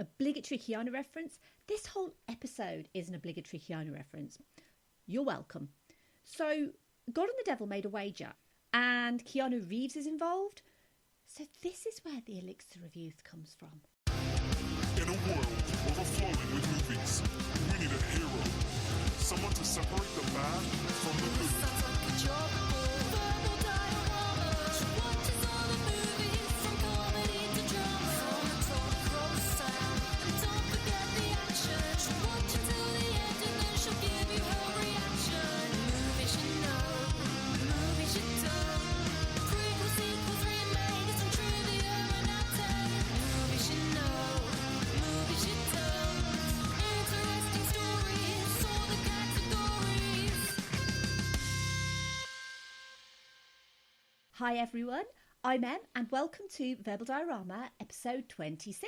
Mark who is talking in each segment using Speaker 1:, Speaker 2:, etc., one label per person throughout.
Speaker 1: Obligatory Keanu reference? This whole episode is an obligatory Keanu reference. You're welcome. So, God and the Devil made a wager, and Keanu Reeves is involved. So this is where the elixir of youth comes from.
Speaker 2: In a world overflowing with movies, we need a hero. Someone to separate the bad from the good.
Speaker 3: Sounds like a job. Verbal dioramas. Watches all the movies from comedy to drama. From the talk cross sound. And don't forget the action. She'll watch until the end and then she'll give you her reaction. Movies you know, movies you don't. Prequels, sequels, remakes, and trivia and outtake. Movies you know, movies you don't. Interesting stories, all the categories.
Speaker 1: Hi everyone, I'm Em and welcome to Verbal Diorama episode 26.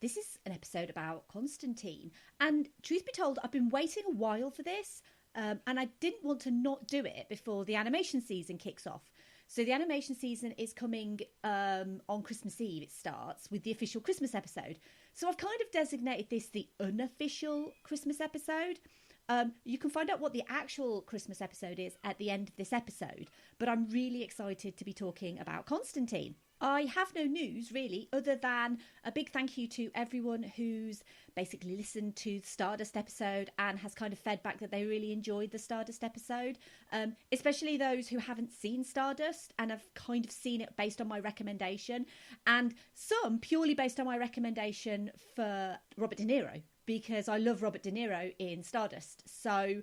Speaker 1: This is an episode about Constantine, and truth be told, I've been waiting a while for this, and I didn't want to not do it before the animation season kicks off. So the animation season is coming on Christmas Eve. It starts with the official Christmas episode. So I've kind of designated this the unofficial Christmas episode. You can find out what the actual Christmas episode is at the end of this episode, but I'm really excited to be talking about Constantine. I have no news really other than a big thank you to everyone who's basically listened to the Stardust episode and has kind of fed back that they really enjoyed the Stardust episode, especially those who haven't seen Stardust and have kind of seen it based on my recommendation, and some purely based on my recommendation for Robert De Niro, because I love Robert De Niro in Stardust. So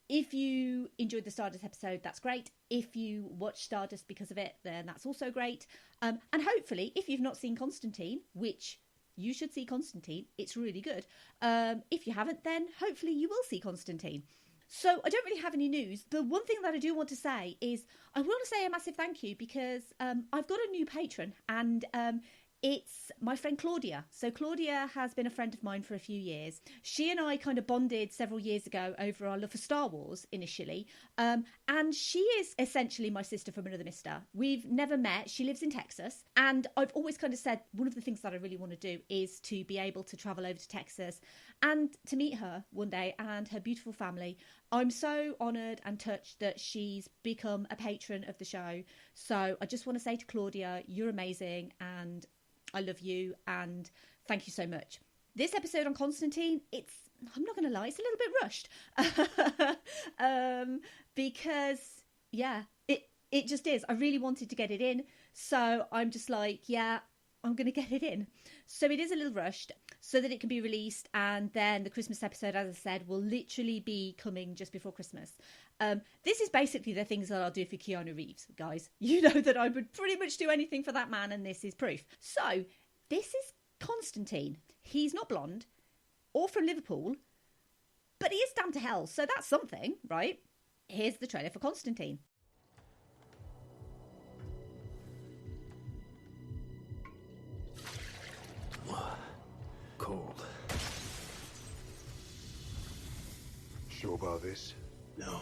Speaker 1: if you enjoyed the Stardust episode, that's great. If you watch Stardust because of it, then that's also great. And hopefully, if you've not seen Constantine, which you should see Constantine, it's really good. If you haven't, then hopefully you will see Constantine. So I don't really have any news. The one thing that I do want to say is I want to say a massive thank you because I've got a new patron, and it's my friend Claudia. So Claudia has been a friend of mine for a few years. She and I kind of bonded several years ago over our love for Star Wars initially. And she is essentially my sister from another mister. We've never met. She lives in Texas. And I've always kind of said one of the things that I really want to do is to be able to travel over to Texas and to meet her one day and her beautiful family. I'm so honoured and touched that she's become a patron of the show. So I just want to say to Claudia, you're amazing and I love you and thank you so much. This episode on Constantine, I'm not going to lie, it's a little bit rushed. Because, yeah, it just is. I really wanted to get it in. So I'm just like, yeah, I'm going to get it in. So it is a little rushed so that it can be released. And then the Christmas episode, as I said, will literally be coming just before Christmas. This is basically the things that I'll do for Keanu Reeves, guys. You know that I would pretty much do anything for that man, and this is proof. So, this is Constantine. He's not blonde or from Liverpool, but he is damned to hell, so that's something, right? Here's the trailer for Constantine.
Speaker 4: Cold.
Speaker 5: Sure about this?
Speaker 4: No.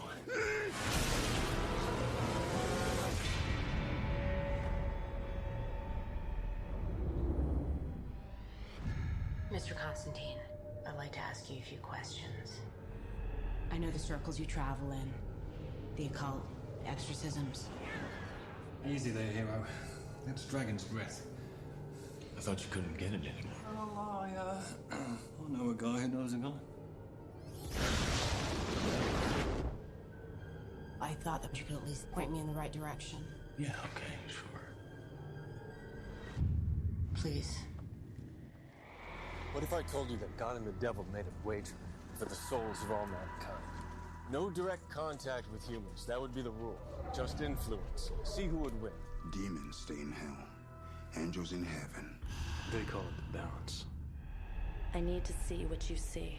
Speaker 6: Mr. Constantine, I'd like to ask you a few questions. I know the circles you travel in, the occult, exorcisms.
Speaker 7: Easy there, hero. That's Dragon's Breath.
Speaker 4: I thought you couldn't get it anymore.
Speaker 7: Oh, I know a guy who knows a guy.
Speaker 6: I thought that you could at least point me in the right direction.
Speaker 4: Yeah, okay, sure.
Speaker 6: Please.
Speaker 8: What if I told you that God and the devil made a wager for the souls of all mankind? No direct contact with humans, that would be the rule. Just influence. See who would win.
Speaker 5: Demons stay in hell. Angels in heaven.
Speaker 4: They call it the balance.
Speaker 9: I need to see what you see.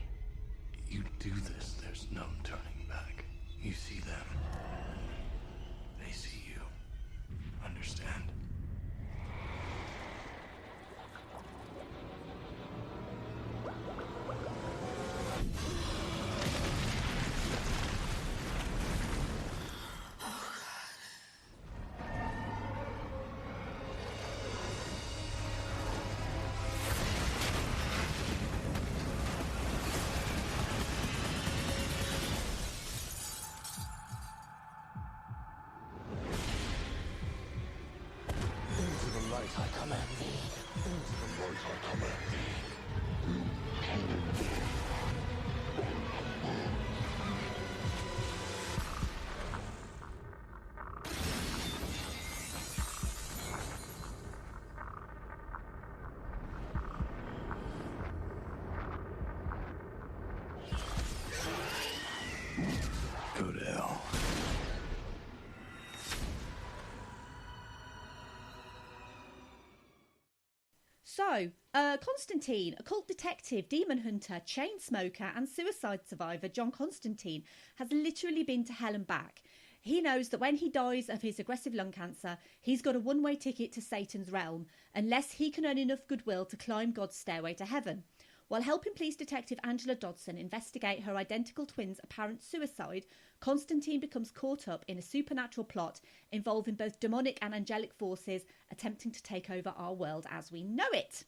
Speaker 4: You do this, there's no turning back. You see them. They see you. Understand?
Speaker 1: Constantine, occult detective, demon hunter, chain smoker and suicide survivor John Constantine has literally been to hell and back. He knows that when he dies of his aggressive lung cancer, he's got a one-way ticket to Satan's realm, unless he can earn enough goodwill to climb God's stairway to heaven. While helping police detective Angela Dodson investigate her identical twin's apparent suicide, Constantine becomes caught up in a supernatural plot involving both demonic and angelic forces attempting to take over our world as we know it.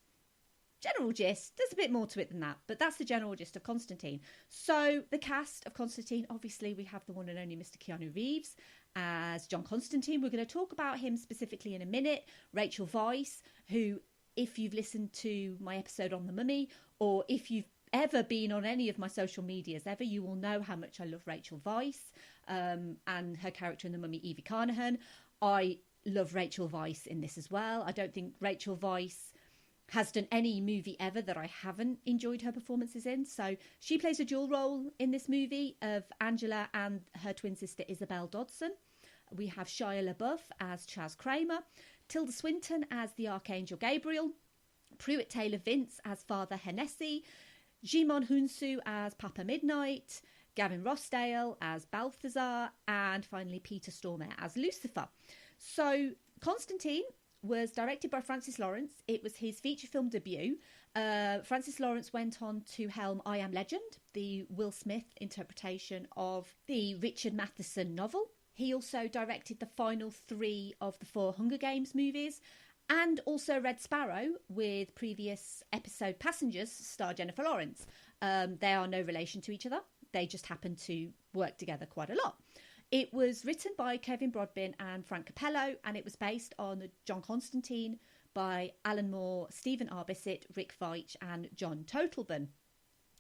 Speaker 1: General gist, there's a bit more to it than that, but that's the general gist of Constantine. So the cast of Constantine, obviously we have the one and only Mr. Keanu Reeves as John Constantine. We're going to talk about him specifically in a minute. Rachel Weisz, who, if you've listened to my episode on The Mummy, or if you've ever been on any of my social medias ever, you will know how much I love Rachel Weisz and her character in The Mummy, Evie Carnahan. I love Rachel Weisz in this as well. I don't think Rachel Weisz has done any movie ever that I haven't enjoyed her performances in. So she plays a dual role in this movie of Angela and her twin sister Isabel Dodson. We have Shia LaBeouf as Chaz Kramer, Tilda Swinton as the Archangel Gabriel, Pruitt Taylor Vince as Father Hennessy, Jimon Hunsu as Papa Midnight, Gavin Rossdale as Balthazar, and finally Peter Stormare as Lucifer. So Constantine was directed by Francis Lawrence. It was his feature film debut. Francis Lawrence went on to helm I Am Legend, the Will Smith interpretation of the Richard Matheson novel. He also directed the final 3 of the 4 Hunger Games movies, and also Red Sparrow, with previous episode Passengers star Jennifer Lawrence. They are no relation to each other. They just happen to work together quite a lot. It was written by Kevin Brodbin and Frank Capello, and it was based on John Constantine by Alan Moore, Stephen R. Bissett, Rick Veitch and John Totalban.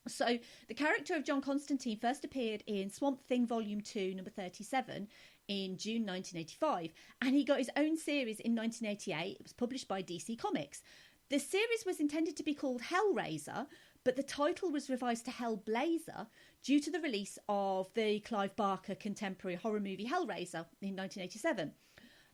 Speaker 1: So the character of John Constantine first appeared in Swamp Thing Volume 2, number 37 in June 1985, and he got his own series in 1988. It was published by DC Comics. The series was intended to be called Hellraiser, but the title was revised to Hellblazer due to the release of the Clive Barker contemporary horror movie Hellraiser in 1987.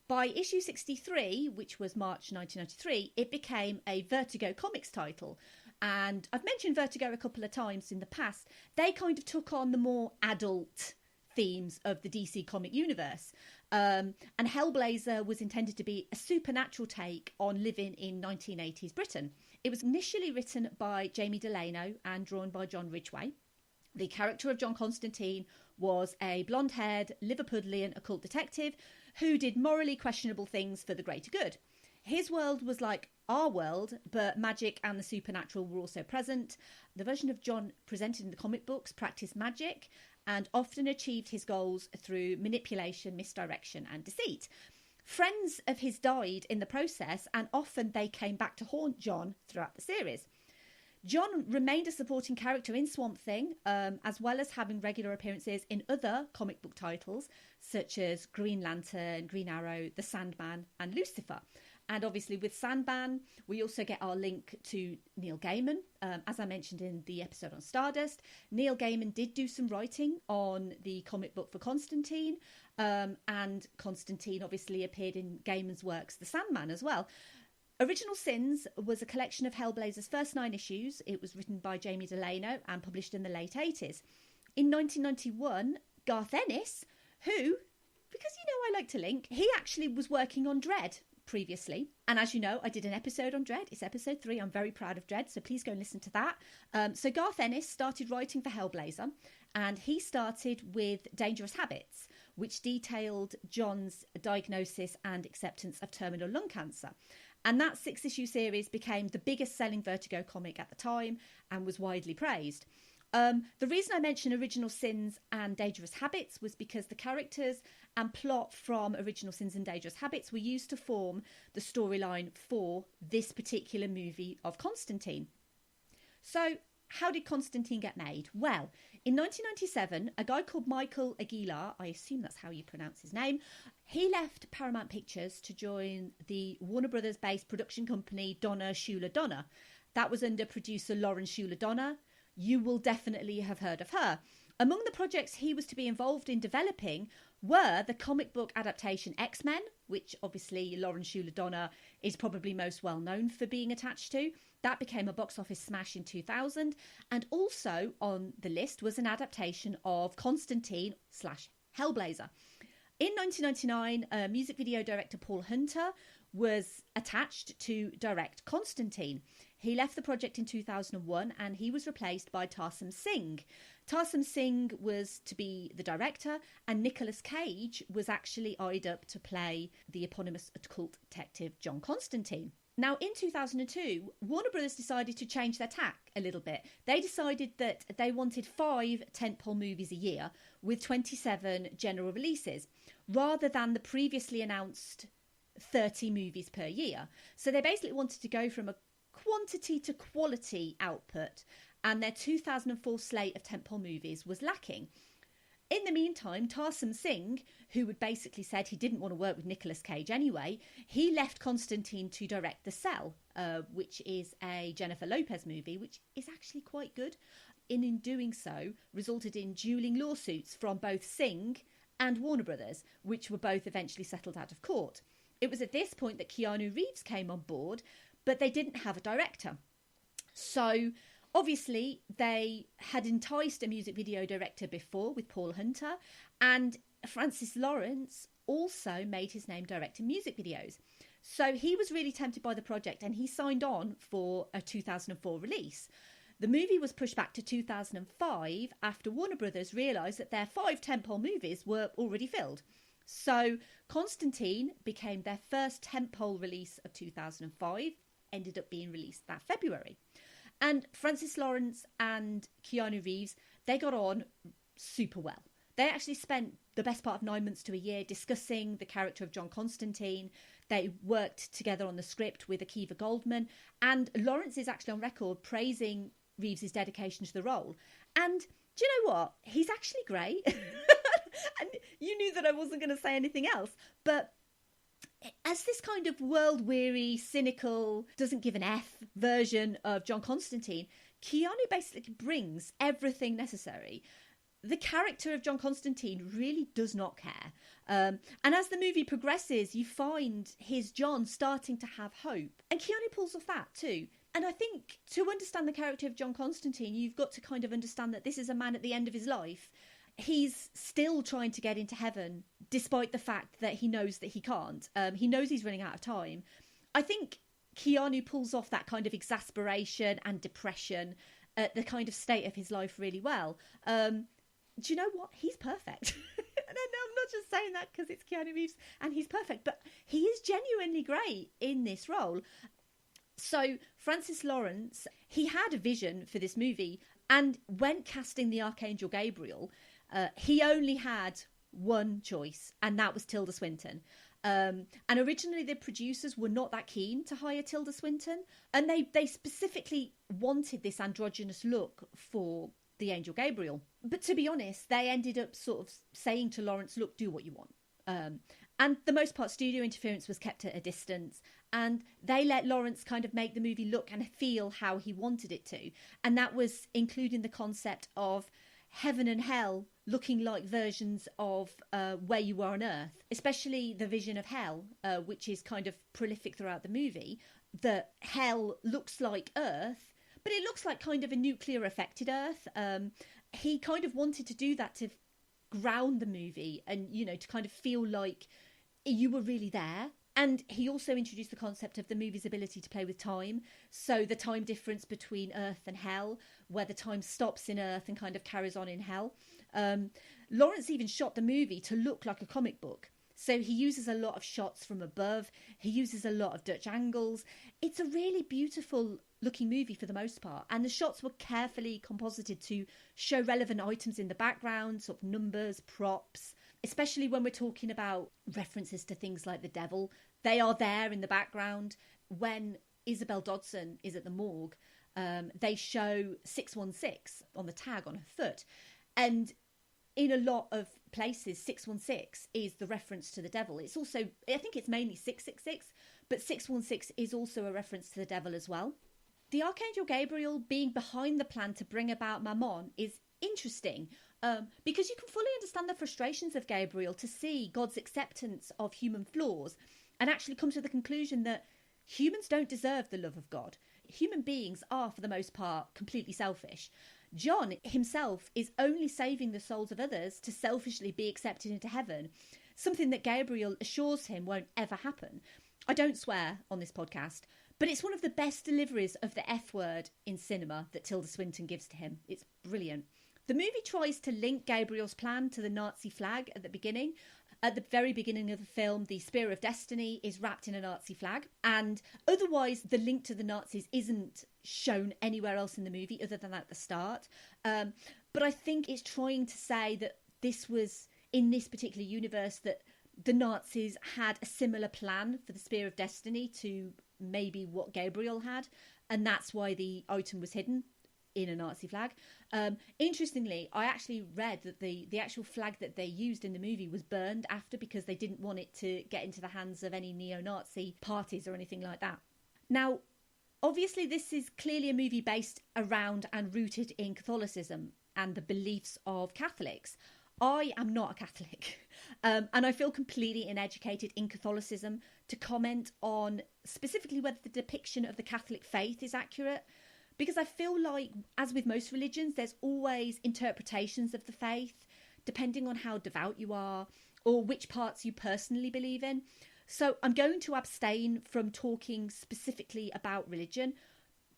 Speaker 1: By issue 63, which was March 1993, it became a Vertigo Comics title. And I've mentioned Vertigo a couple of times in the past. They kind of took on the more adult themes of the DC comic universe. And Hellblazer was intended to be a supernatural take on living in 1980s Britain. It was initially written by Jamie Delano and drawn by John Ridgway. The character of John Constantine was a blonde-haired Liverpudlian occult detective who did morally questionable things for the greater good. His world was like our world, but magic and the supernatural were also present. The version of John presented in the comic books practiced magic and often achieved his goals through manipulation, misdirection and deceit. Friends of his died in the process, and often they came back to haunt John throughout the series. John remained a supporting character in Swamp Thing, as well as having regular appearances in other comic book titles, such as Green Lantern, Green Arrow, The Sandman and Lucifer. And obviously with Sandman, we also get our link to Neil Gaiman. As I mentioned in the episode on Stardust, Neil Gaiman did do some writing on the comic book for Constantine. And Constantine obviously appeared in Gaiman's works, The Sandman, as well. Original Sins was a collection of Hellblazer's first 9 issues. It was written by Jamie Delano and published in the late 80s. In 1991, Garth Ennis, who, because you know I like to link, he actually was working on Dredd previously. And as you know, I did an episode on Dredd. It's episode 3. I'm very proud of Dredd, so please go and listen to that. So Garth Ennis started writing for Hellblazer, and he started with Dangerous Habits, which detailed John's diagnosis and acceptance of terminal lung cancer. And that 6-issue series became the biggest selling Vertigo comic at the time and was widely praised. The reason I mention Original Sins and Dangerous Habits was because the characters and plot from Original Sins and Dangerous Habits were used to form the storyline for this particular movie of Constantine. So, how did Constantine get made? Well, in 1997, a guy called Michael Aguilar, I assume that's how you pronounce his name, he left Paramount Pictures to join the Warner Brothers-based production company Donna Schuler Donner. That was under producer Lauren Schuler Donner. You will definitely have heard of her. Among the projects he was to be involved in developing were the comic book adaptation X-Men, which obviously Lawrence Schuler Donner is probably most well known for being attached to. That became a box office smash in 2000. And also on the list was an adaptation of Constantine / Hellblazer. In 1999, music video director Paul Hunter was attached to direct Constantine. He left the project in 2001 and he was replaced by Tarsem Singh. Tarsem Singh was to be the director, and Nicolas Cage was actually eyed up to play the eponymous occult detective John Constantine. Now, in 2002, Warner Brothers decided to change their tack a little bit. They decided that they wanted 5 tentpole movies a year with 27 general releases, rather than the previously announced 30 movies per year. So they basically wanted to go from a quantity to quality output, and their 2004 slate of tentpole movies was lacking. In the meantime, Tarsem Singh, who had basically said he didn't want to work with Nicolas Cage anyway, he left Constantine to direct The Cell, which is a Jennifer Lopez movie, which is actually quite good. In doing so, resulted in dueling lawsuits from both Singh and Warner Brothers, which were both eventually settled out of court. It was at this point that Keanu Reeves came on board, but they didn't have a director. So obviously, they had enticed a music video director before with Paul Hunter, and Francis Lawrence also made his name directing music videos. So he was really tempted by the project and he signed on for a 2004 release. The movie was pushed back to 2005 after Warner Brothers realised that their 5 tentpole movies were already filled. So Constantine became their first tentpole release of 2005, ended up being released that February. And Francis Lawrence and Keanu Reeves, they got on super well. They actually spent the best part of 9 months to a year discussing the character of John Constantine. They worked together on the script with Akiva Goldman. And Lawrence is actually on record praising Reeves' dedication to the role. And do you know what? He's actually great. And you knew that I wasn't going to say anything else. But as this kind of world-weary, cynical, doesn't give an F version of John Constantine, Keanu basically brings everything necessary. The character of John Constantine really does not care. And as the movie progresses, you find his John starting to have hope. And Keanu pulls off that too. And I think to understand the character of John Constantine, you've got to kind of understand that this is a man at the end of his life. He's still trying to get into heaven, despite the fact that he knows that he can't. He knows he's running out of time. I think Keanu pulls off that kind of exasperation and depression at the kind of state of his life really well. Do you know what? He's perfect. And I'm not just saying that because it's Keanu Reeves and he's perfect, but he is genuinely great in this role. So Francis Lawrence, he had a vision for this movie, and when casting the Archangel Gabriel, he only had one choice, and that was Tilda Swinton. And originally the producers were not that keen to hire Tilda Swinton, and they specifically wanted this androgynous look for the Angel Gabriel. But to be honest, they ended up sort of saying to Lawrence, look, do what you want. And the most part, studio interference was kept at a distance, and they let Lawrence kind of make the movie look and feel how he wanted it to. And that was including the concept of heaven and hell looking like versions of where you are on Earth, especially the vision of hell, which is kind of prolific throughout the movie. That hell looks like Earth, but it looks like kind of a nuclear affected Earth. He kind of wanted to do that to ground the movie and, you know, to kind of feel like you were really there. And he also introduced the concept of the movie's ability to play with time. So the time difference between Earth and hell, where the time stops in Earth and kind of carries on in hell. Lawrence even shot the movie to look like a comic book. So he uses a lot of shots from above. He uses a lot of Dutch angles. It's a really beautiful looking movie for the most part. And the shots were carefully composited to show relevant items in the background, sort of numbers, props, especially when we're talking about references to things like the devil. They are there in the background. When Isabel Dodson is at the morgue, they show 616 on the tag on her foot. And in a lot of places, 616 is the reference to the devil. It's also, I think it's mainly 666, but 616 is also a reference to the devil as well. The Archangel Gabriel being behind the plan to bring about Mammon is interesting. because you can fully understand the frustrations of Gabriel to see God's acceptance of human flaws and actually come to the conclusion that humans don't deserve the love of God. Human beings are, for the most part, completely selfish. John himself is only saving the souls of others to selfishly be accepted into heaven, something that Gabriel assures him won't ever happen. I don't swear on this podcast, but it's one of the best deliveries of the F word in cinema that Tilda Swinton gives to him. It's brilliant. The movie tries to link Gabriel's plan to the Nazi flag at the beginning. At the very beginning of the film, the Spear of Destiny is wrapped in a Nazi flag, and otherwise the link to the Nazis isn't shown anywhere else in the movie other than at the start. But I think it's trying to say that this was, in this particular universe, that the Nazis had a similar plan for the Spear of Destiny to maybe what Gabriel had, and that's why the item was hidden in a Nazi flag. Interestingly, I actually read that the actual flag that they used in the movie was burned after, because they didn't want it to get into the hands of any neo-Nazi parties or anything like that. Now, obviously this is clearly a movie based around and rooted in Catholicism and the beliefs of Catholics. I am not a Catholic, and I feel completely uneducated in Catholicism to comment on specifically whether the depiction of the Catholic faith is accurate. Because I feel like, as with most religions, there's always interpretations of the faith, depending on how devout you are or which parts you personally believe in. So I'm going to abstain from talking specifically about religion,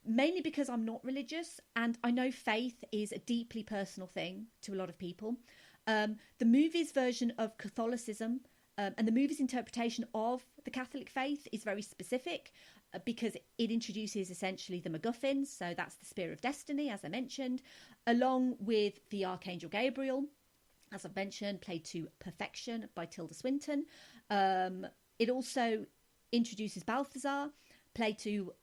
Speaker 1: mainly because I'm not religious, and I know faith is a deeply personal thing to a lot of people. The movie's version of Catholicism and the movie's interpretation of the Catholic faith is very specific, because it introduces essentially the MacGuffin, so that's the Spear of Destiny, as I mentioned, along with the Archangel Gabriel, as I've mentioned, played to perfection by Tilda Swinton. It also introduces Balthazar, played to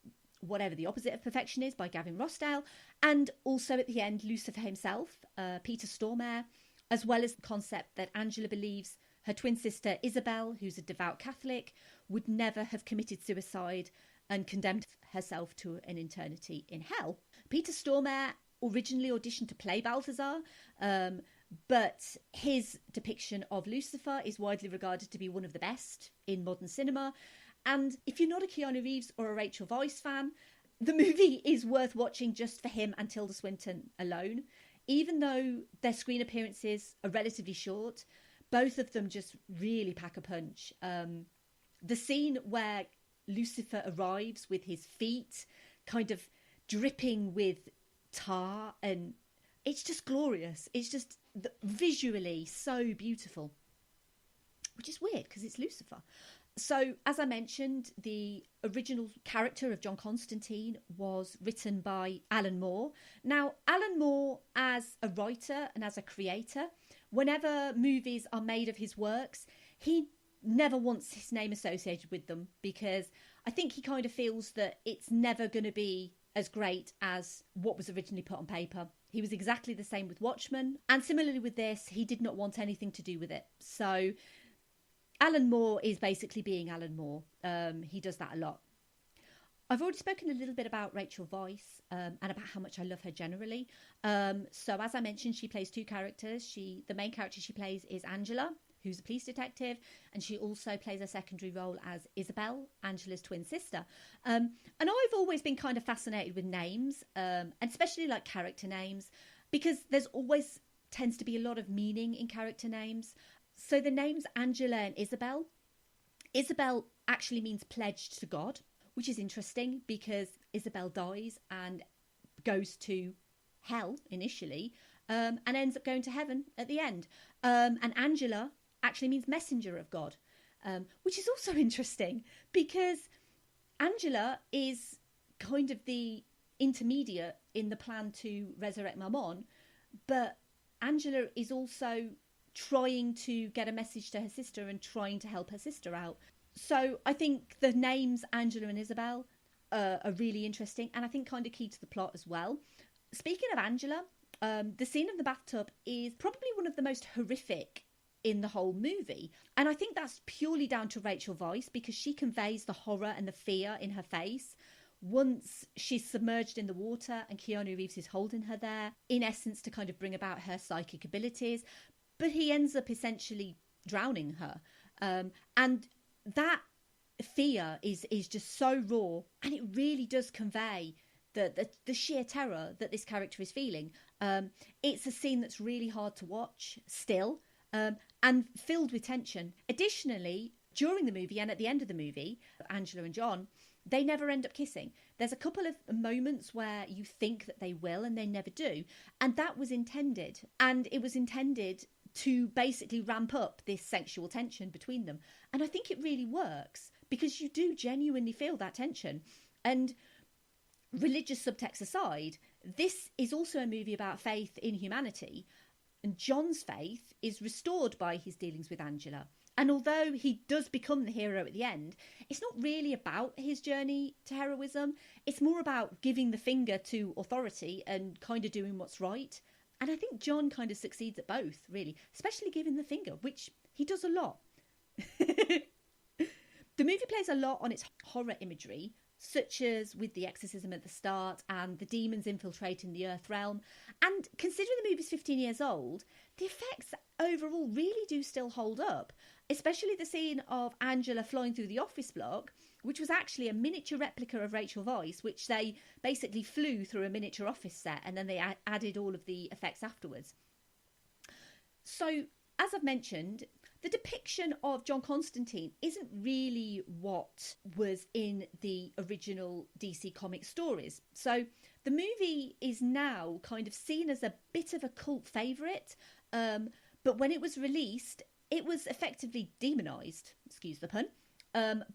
Speaker 1: whatever the opposite of perfection is, by Gavin Rossdale, and also at the end, Lucifer himself, Peter Stormare, as well as the concept that Angela believes her twin sister Isabel, who's a devout Catholic, would never have committed suicide and condemned herself to an eternity in hell. Peter Stormare originally auditioned to play Balthazar, but his depiction of Lucifer is widely regarded to be one of the best in modern cinema. And if you're not a Keanu Reeves or a Rachel Weisz fan, the movie is worth watching just for him and Tilda Swinton alone. Even though their screen appearances are relatively short, both of them just really pack a punch. The scene where Lucifer arrives with his feet kind of dripping with tar, and it's just glorious. It's just visually so beautiful, which is weird because it's Lucifer. So, as I mentioned, the original character of John Constantine was written by Alan Moore. Now, Alan Moore, as a writer and as a creator, whenever movies are made of his works, he never wants his name associated with them, because I think he kind of feels that it's never going to be as great as what was originally put on paper. He was exactly the same with Watchmen, and similarly with this, he did not want anything to do with it. So Alan Moore is basically being Alan Moore. He does that a lot. I've already spoken a little bit about Rachel Weisz and about how much I love her generally. So as I mentioned, she plays two characters. The main character she plays is Angela, who's a police detective, and she also plays a secondary role as Isabel, Angela's twin sister. And I've always been kind of fascinated with names, and especially like character names, because there's always tends to be a lot of meaning in character names. So the names Angela and Isabel actually means pledged to God, which is interesting because Isabel dies and goes to hell initially, and ends up going to heaven at the end. And Angela actually means messenger of God, which is also interesting because Angela is kind of the intermediate in the plan to resurrect Mammon, but Angela is also trying to get a message to her sister and trying to help her sister out. So I think the names Angela and Isabel are really interesting, and I think kind of key to the plot as well. Speaking of Angela, the scene of the bathtub is probably one of the most horrific in the whole movie, and I think that's purely down to Rachel Weisz, because she conveys the horror and the fear in her face once she's submerged in the water and Keanu Reeves is holding her there, in essence to kind of bring about her psychic abilities. But he ends up essentially drowning her. And that fear is just so raw, and it really does convey the sheer terror that this character is feeling. It's a scene that's really hard to watch still, and filled with tension. Additionally, during the movie and at the end of the movie, Angela and John, they never end up kissing. There's a couple of moments where you think that they will and they never do. And that was intended. And it was intended to basically ramp up this sexual tension between them. And I think it really works because you do genuinely feel that tension. And religious subtext aside, this is also a movie about faith in humanity. And John's faith is restored by his dealings with Angela. And although he does become the hero at the end, it's not really about his journey to heroism. It's more about giving the finger to authority and kind of doing what's right. And I think John kind of succeeds at both, really, especially giving the finger, which he does a lot. The movie plays a lot on its horror imagery, such as with the exorcism at the start and the demons infiltrating the Earth realm. And considering the movie's 15 years old, the effects overall really do still hold up, especially the scene of Angela flying through the office block, which was actually a miniature replica of Rachel Weisz, which they basically flew through a miniature office set and then they added all of the effects afterwards. So, as I've mentioned, the depiction of John Constantine isn't really what was in the original DC comic stories. So the movie is now kind of seen as a bit of a cult favourite, but when it was released, it was effectively demonised, excuse the pun,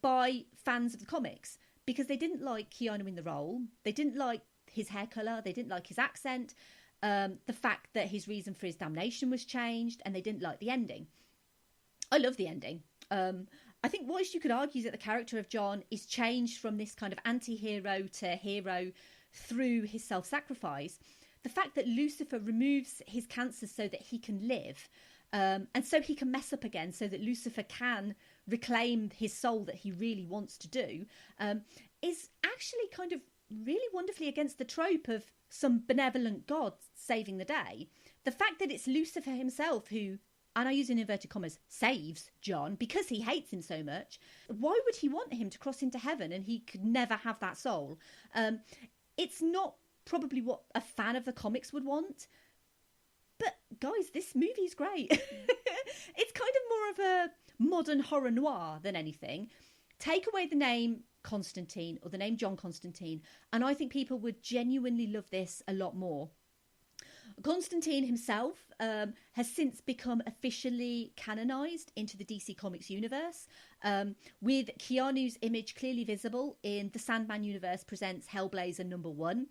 Speaker 1: by fans of the comics because they didn't like Keanu in the role, they didn't like his hair colour, they didn't like his accent, the fact that his reason for his damnation was changed, and they didn't like the ending. I love the ending. I think what you could argue is that the character of John is changed from this kind of anti-hero to hero through his self-sacrifice. The fact that Lucifer removes his cancer so that he can live, and so he can mess up again, so that Lucifer can reclaim his soul that he really wants to do, is actually kind of really wonderfully against the trope of some benevolent god saving the day. The fact that it's Lucifer himself who, and I use in inverted commas, saves John because he hates him so much. Why would he want him to cross into heaven and he could never have that soul? It's not probably what a fan of the comics would want. But guys, this movie is great. It's kind of more of a modern horror noir than anything. Take away the name Constantine or the name John Constantine, and I think people would genuinely love this a lot more. Constantine himself has since become officially canonised into the DC Comics universe, with Keanu's image clearly visible in the Sandman universe presents Hellblazer #1.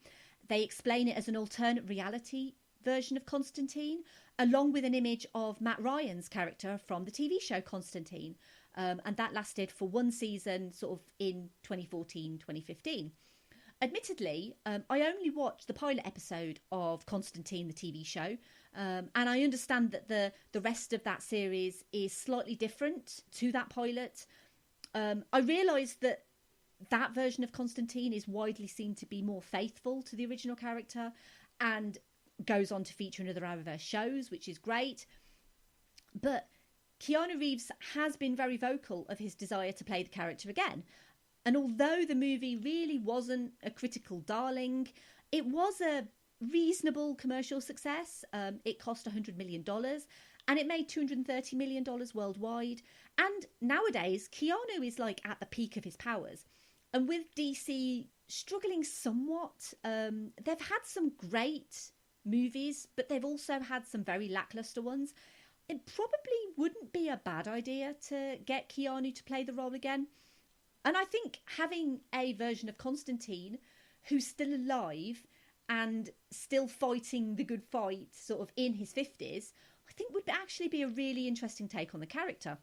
Speaker 1: They explain it as an alternate reality version of Constantine, along with an image of Matt Ryan's character from the TV show Constantine. And that lasted for one season, sort of in 2014, 2015. Admittedly, I only watched the pilot episode of Constantine, the TV show, and I understand that the rest of that series is slightly different to that pilot. I realised that that version of Constantine is widely seen to be more faithful to the original character and goes on to feature in other Arrowverse shows, which is great. But Keanu Reeves has been very vocal of his desire to play the character again. And although the movie really wasn't a critical darling, it was a reasonable commercial success. It cost $100 million and it made $230 million worldwide. And nowadays, Keanu is like at the peak of his powers. And with DC struggling somewhat, they've had some great movies, but they've also had some very lackluster ones. It probably wouldn't be a bad idea to get Keanu to play the role again. And I think having a version of Constantine who's still alive and still fighting the good fight sort of in his 50s, I think would actually be a really interesting take on the character.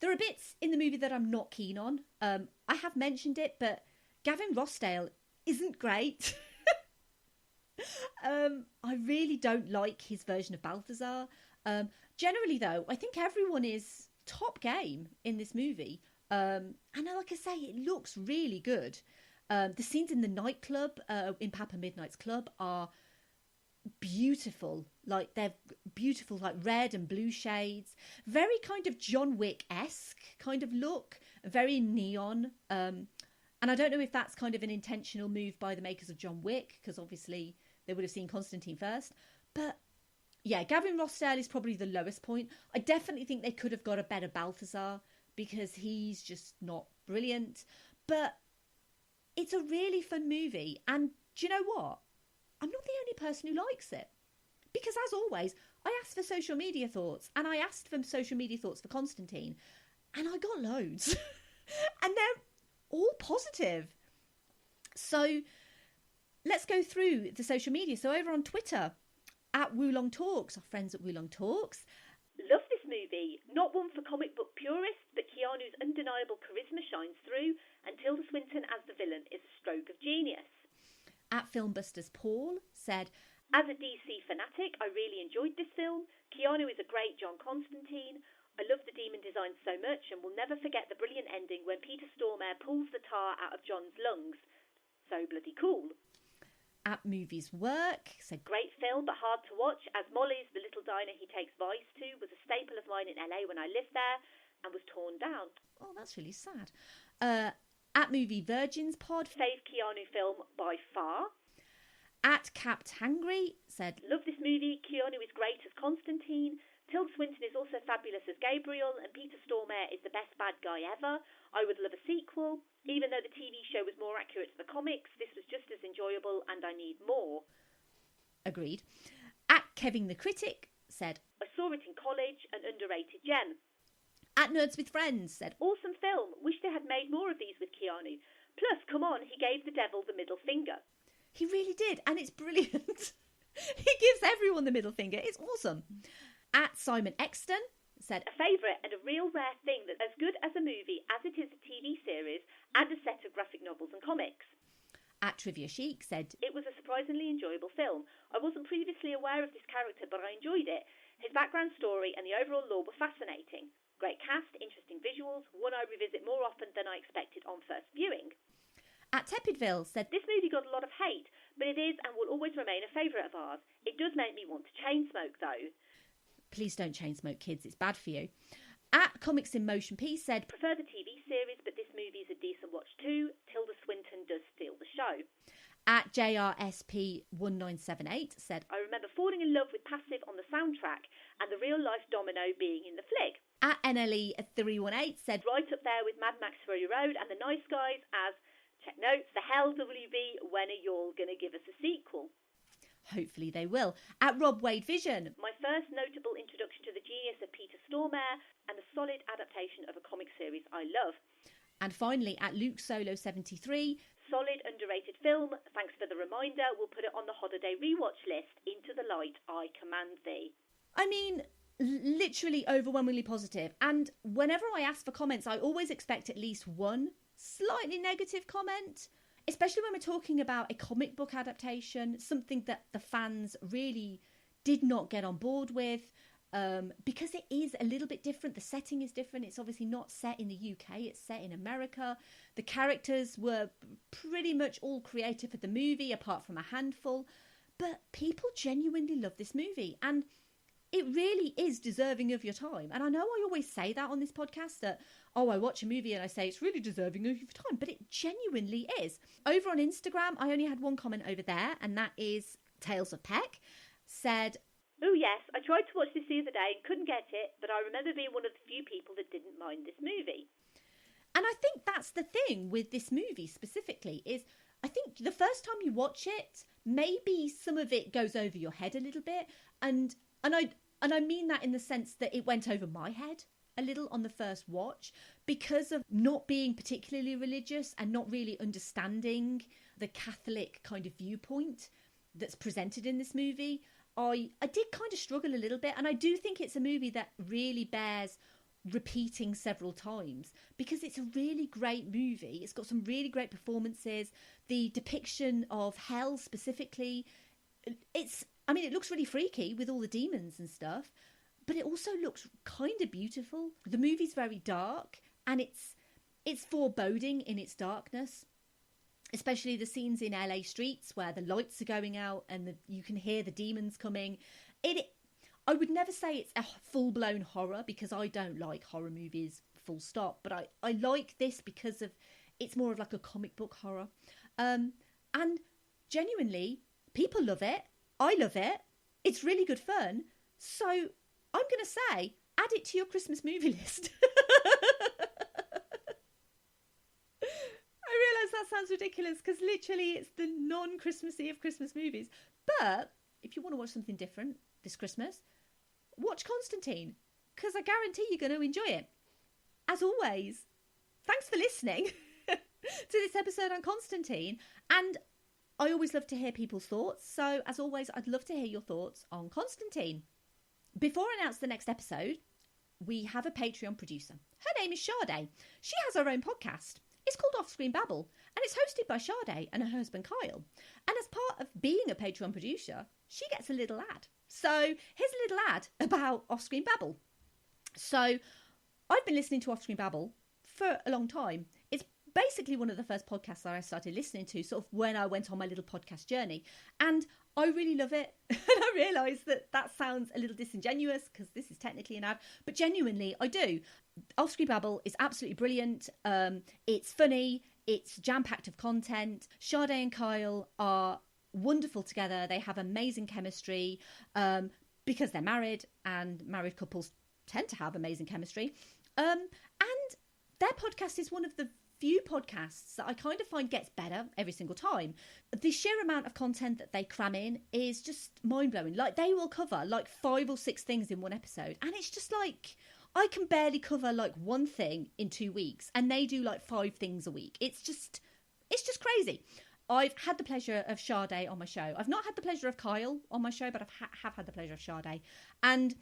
Speaker 1: There are bits in the movie that I'm not keen on. I have mentioned it, but Gavin Rossdale isn't great. I really don't like his version of Balthazar. Generally, though, I think everyone is top game in this movie. And like I say, it looks really good. The scenes in the nightclub, in Papa Midnight's club, are beautiful. Like, they're beautiful, like red and blue shades. Very kind of John Wick-esque kind of look. Very neon. And I don't know if that's kind of an intentional move by the makers of John Wick, because obviously they would have seen Constantine first. But yeah, Gavin Rossdale is probably the lowest point. I definitely think they could have got a better Balthazar, because he's just not brilliant. But it's a really fun movie. And do you know what? I'm not the only person who likes it. Because as always, I asked for social media thoughts. And I asked for social media thoughts for Constantine. And I got loads. And they're all positive. So let's go through the social media. So over on Twitter, at Wulong Talks, our friends at Wulong Talks.
Speaker 10: Love this movie. Not one for comic book purists, but Keanu's undeniable charisma shines through, and Tilda Swinton as the villain is a stroke of genius.
Speaker 1: At Filmbusters Paul said,
Speaker 10: as a DC fanatic, I really enjoyed this film. Keanu is a great John Constantine. I love the demon design so much and will never forget the brilliant ending when Peter Stormare pulls the tar out of John's lungs. So bloody cool.
Speaker 1: At Movies Work said,
Speaker 10: great film but hard to watch, as Molly's, the little diner he takes Vice to, was a staple of mine in LA when I lived there and was torn down.
Speaker 1: Oh, that's really sad. At Movie Virgins Pod,
Speaker 10: fave Keanu film by far.
Speaker 1: At Capt Hangry said,
Speaker 10: love this movie. Keanu is great as Constantine. Tilda Swinton is also fabulous as Gabriel, and Peter Stormare is the best bad guy ever. I would love a sequel. Even though the TV show was more accurate to the comics, this was just as enjoyable, and I need more.
Speaker 1: Agreed. At Kevin the Critic said,
Speaker 10: I saw it in college, an underrated gem.
Speaker 1: At Nerds with Friends said,
Speaker 10: awesome film. Wish they had made more of these with Keanu. Plus, come on, he gave the devil the middle finger.
Speaker 1: He really did, and it's brilliant. He gives everyone the middle finger. It's awesome. At Simon Exton said,
Speaker 10: a favourite and a real rare thing that's as good as a movie as it is a TV series and a set of graphic novels and comics.
Speaker 1: At Trivia Chic said,
Speaker 10: it was a surprisingly enjoyable film. I wasn't previously aware of this character, but I enjoyed it. His background story and the overall lore were fascinating. Great cast, interesting visuals, one I revisit more often than I expected on first viewing.
Speaker 1: At Tepidville said,
Speaker 10: this movie got a lot of hate, but it is and will always remain a favourite of ours. It does make me want to chain smoke though.
Speaker 1: Please don't chain smoke, kids. It's bad for you. At Comics in Motion P said,
Speaker 10: prefer the TV series, but this movie is a decent watch too. Tilda Swinton does steal the show.
Speaker 1: At JRSP1978 said,
Speaker 10: I remember falling in love with Passive on the soundtrack and the real-life Domino being in the flick.
Speaker 1: At NLE318 said,
Speaker 10: right up there with Mad Max Fury Road and The Nice Guys as, check notes, the hell WB, when are y'all going to give us a sequel?
Speaker 1: Hopefully they will. At Rob Wade Vision,
Speaker 10: my first notable introduction to the genius of Peter Stormare and a solid adaptation of a comic series I love.
Speaker 1: And finally, at Luke Solo 73,
Speaker 10: solid underrated film. Thanks for the reminder. We'll put it on the holiday rewatch list. Into the light, I command thee.
Speaker 1: I mean, literally overwhelmingly positive. And whenever I ask for comments, I always expect at least one slightly negative comment. Especially when we're talking about a comic book adaptation, something that the fans really did not get on board with, because it is a little bit different. The setting is different. It's obviously not set in the UK. It's set in America. The characters were pretty much all created for the movie, apart from a handful. But people genuinely love this movie. And it really is deserving of your time. And I know I always say that on this podcast, that, oh, I watch a movie and I say it's really deserving of your time, but it genuinely is. Over on Instagram, I only had one comment over there, and that is Tales of Peck, said,
Speaker 10: oh yes, I tried to watch this the other day and couldn't get it, but I remember being one of the few people that didn't mind this movie.
Speaker 1: And I think that's the thing with this movie specifically, is I think the first time you watch it, maybe some of it goes over your head a little bit, and I mean that in the sense that it went over my head a little on the first watch, because of not being particularly religious and not really understanding the Catholic kind of viewpoint that's presented in this movie. I did kind of struggle a little bit, and I do think it's a movie that really bears repeating several times, because it's a really great movie. It's got some really great performances. The depiction of hell specifically, it looks really freaky with all the demons and stuff, but it also looks kind of beautiful. The movie's very dark, and it's foreboding in its darkness. especially the scenes in LA streets where the lights are going out and you can hear the demons coming. I would never say it's a full-blown horror, because I don't like horror movies full stop, but I like this because of it's more of like a comic book horror. And genuinely, people love it. I love it. It's really good fun. So I'm going to say, add it to your Christmas movie list. I realise that sounds ridiculous, because literally it's the non-Christmassy of Christmas movies. But if you want to watch something different this Christmas, watch Constantine, because I guarantee you're going to enjoy it. As always, thanks for listening to this episode on Constantine. And I always love to hear people's thoughts. So as always, I'd love to hear your thoughts on Constantine. Before I announce the next episode, we have a Patreon producer. Her name is Sade. She has her own podcast. It's called Off-Screen Babble, and it's hosted by Sade and her husband Kyle. And as part of being a Patreon producer, she gets a little ad. So here's a little ad about Off-Screen Babble. So I've been listening to Off-Screen Babble for a long time. It's basically one of the first podcasts that I started listening to, sort of when I went on my little podcast journey. And I really love it. And I realise that sounds a little disingenuous, because this is technically an ad, but genuinely I do. Off-Screen Babble is absolutely brilliant. It's funny. It's jam-packed of content. Sade and Kyle are wonderful together. They have amazing chemistry because they're married, and married couples tend to have amazing chemistry. And their podcast is one of the few podcasts that I kind of find gets better every single time. The sheer amount of content that they cram in is just mind-blowing. Like, they will cover like 5 or 6 things in one episode, and it's just like, I can barely cover like one thing in 2 weeks, and they do like 5 things a week. It's just crazy. I've had the pleasure of Sade on my show. I've not had the pleasure of Kyle on my show, but I have had the pleasure of Sade. And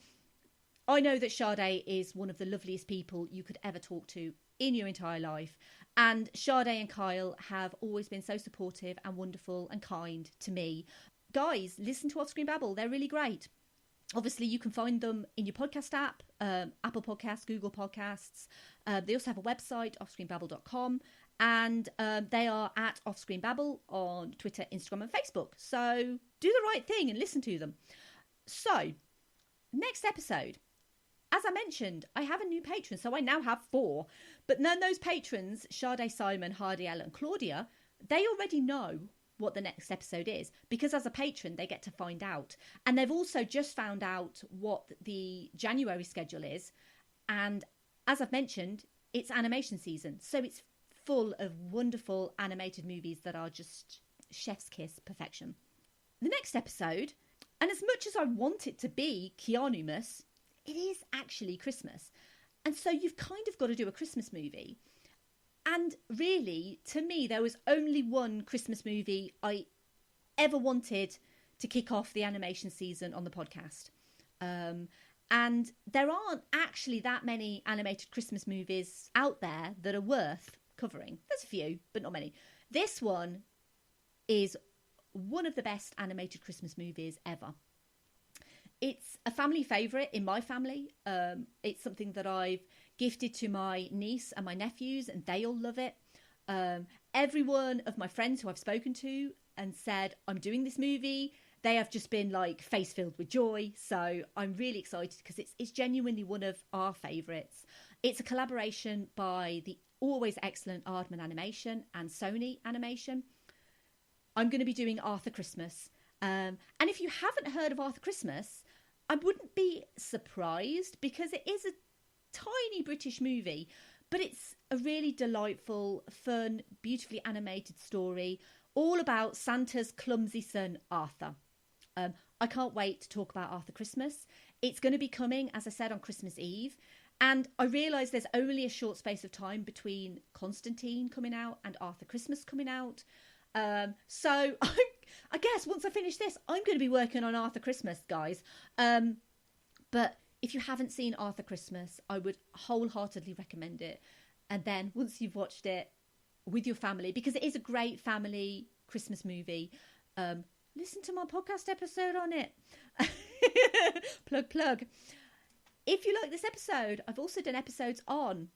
Speaker 1: I know that Sade is one of the loveliest people you could ever talk to in your entire life. And Sade and Kyle have always been so supportive and wonderful and kind to me. Guys, listen to Off-Screen Babble. They're really great. Obviously, you can find them in your podcast app, Apple Podcasts, Google Podcasts. They also have a website, offscreenbabble.com. And they are at Off-Screen Babble on Twitter, Instagram and Facebook. So do the right thing and listen to them. So, next episode. As I mentioned, I have a new patron, so I now have 4. But none of those patrons, Sade, Simon, Hardy, Ella and Claudia, they already know what the next episode is, because as a patron, they get to find out. And they've also just found out what the January schedule is. And as I've mentioned, it's animation season. So it's full of wonderful animated movies that are just chef's kiss perfection. The next episode, and as much as I want it to be Keanu-mas, it is actually Christmas. And so you've kind of got to do a Christmas movie. And really, to me, there was only one Christmas movie I ever wanted to kick off the animation season on the podcast. And there aren't actually that many animated Christmas movies out there that are worth covering. There's a few, but not many. This one is one of the best animated Christmas movies ever. It's a family favourite in my family. It's something that I've gifted to my niece and my nephews, and they all love it. Every one of my friends who I've spoken to and said, I'm doing this movie, they have just been like face filled with joy. So I'm really excited because it's genuinely one of our favourites. It's a collaboration by the always excellent Aardman Animation and Sony Animation. I'm going to be doing Arthur Christmas. And if you haven't heard of Arthur Christmas, I wouldn't be surprised, because it is a tiny British movie, but it's a really delightful, fun, beautifully animated story all about Santa's clumsy son, Arthur. I can't wait to talk about Arthur Christmas. It's going to be coming, as I said, on Christmas Eve. And I realise there's only a short space of time between Constantine coming out and Arthur Christmas coming out. So I guess once I finish this, I'm going to be working on Arthur Christmas, guys. But if you haven't seen Arthur Christmas, I would wholeheartedly recommend it. And then once you've watched it with your family, because it is a great family Christmas movie, listen to my podcast episode on it. Plug. If you like this episode, I've also done episodes on...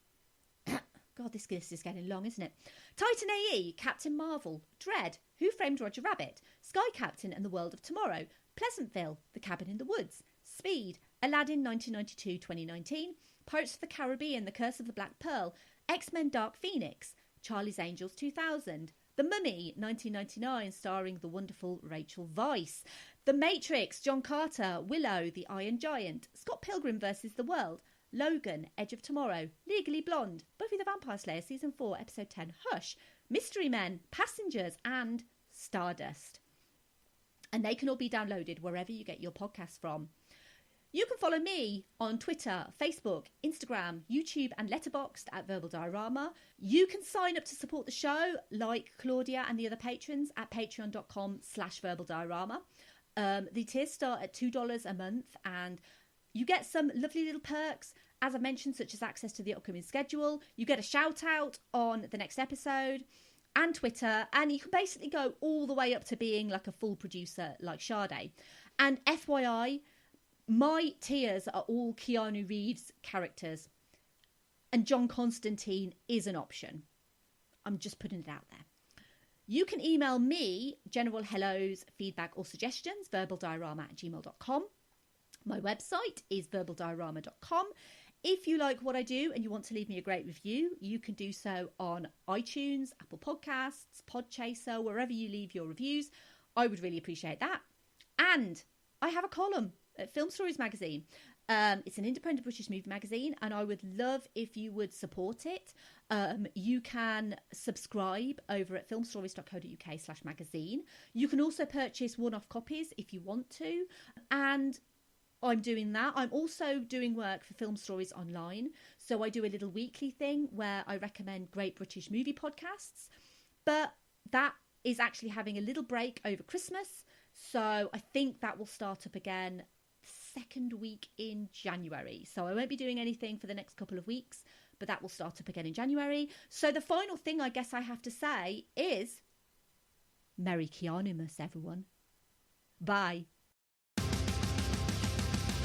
Speaker 1: God, this list is getting long, isn't it? Titan AE, Captain Marvel, Dread, Who Framed Roger Rabbit, Sky Captain and the World of Tomorrow, Pleasantville, The Cabin in the Woods, Speed, Aladdin 1992-2019, Pirates of the Caribbean, The Curse of the Black Pearl, X-Men Dark Phoenix, Charlie's Angels 2000, The Mummy 1999 starring the wonderful Rachel Weisz, The Matrix, John Carter, Willow, The Iron Giant, Scott Pilgrim vs. the World, Logan, Edge of Tomorrow, Legally Blonde, Buffy the Vampire Slayer Season 4 Episode 10 Hush, Mystery Men, Passengers and Stardust. And they can all be downloaded wherever you get your podcasts from. You can follow me on Twitter, Facebook, Instagram, YouTube and Letterboxd at Verbal Diorama. You can sign up to support the show like Claudia and the other patrons at patreon.com/Verbal Diorama. The tiers start at $2 a month and you get some lovely little perks, as I mentioned, such as access to the upcoming schedule. You get a shout out on the next episode and Twitter, and you can basically go all the way up to being like a full producer like Sade. And FYI, my tiers are all Keanu Reeves characters, and John Constantine is an option. I'm just putting it out there. You can email me general hellos, feedback or suggestions, verbaldiorama@gmail.com. My website is verbaldiorama.com. If you like what I do and you want to leave me a great review, you can do so on iTunes, Apple Podcasts, Podchaser, wherever you leave your reviews. I would really appreciate that. And I have a column at Film Stories magazine. It's an independent British movie magazine and I would love if you would support it. You can subscribe over at filmstories.co.uk/magazine. You can also purchase one-off copies if you want to. And I'm doing that. I'm also doing work for Film Stories Online. So I do a little weekly thing where I recommend great British movie podcasts. But that is actually having a little break over Christmas. So I think that will start up again second week in January. So I won't be doing anything for the next couple of weeks, but that will start up again in January. So the final thing I guess I have to say is Merry Keanumas, everyone. Bye.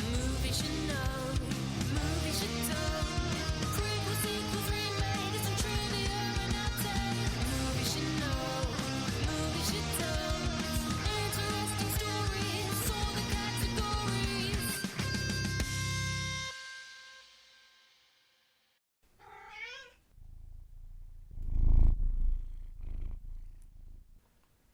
Speaker 3: Movies you know.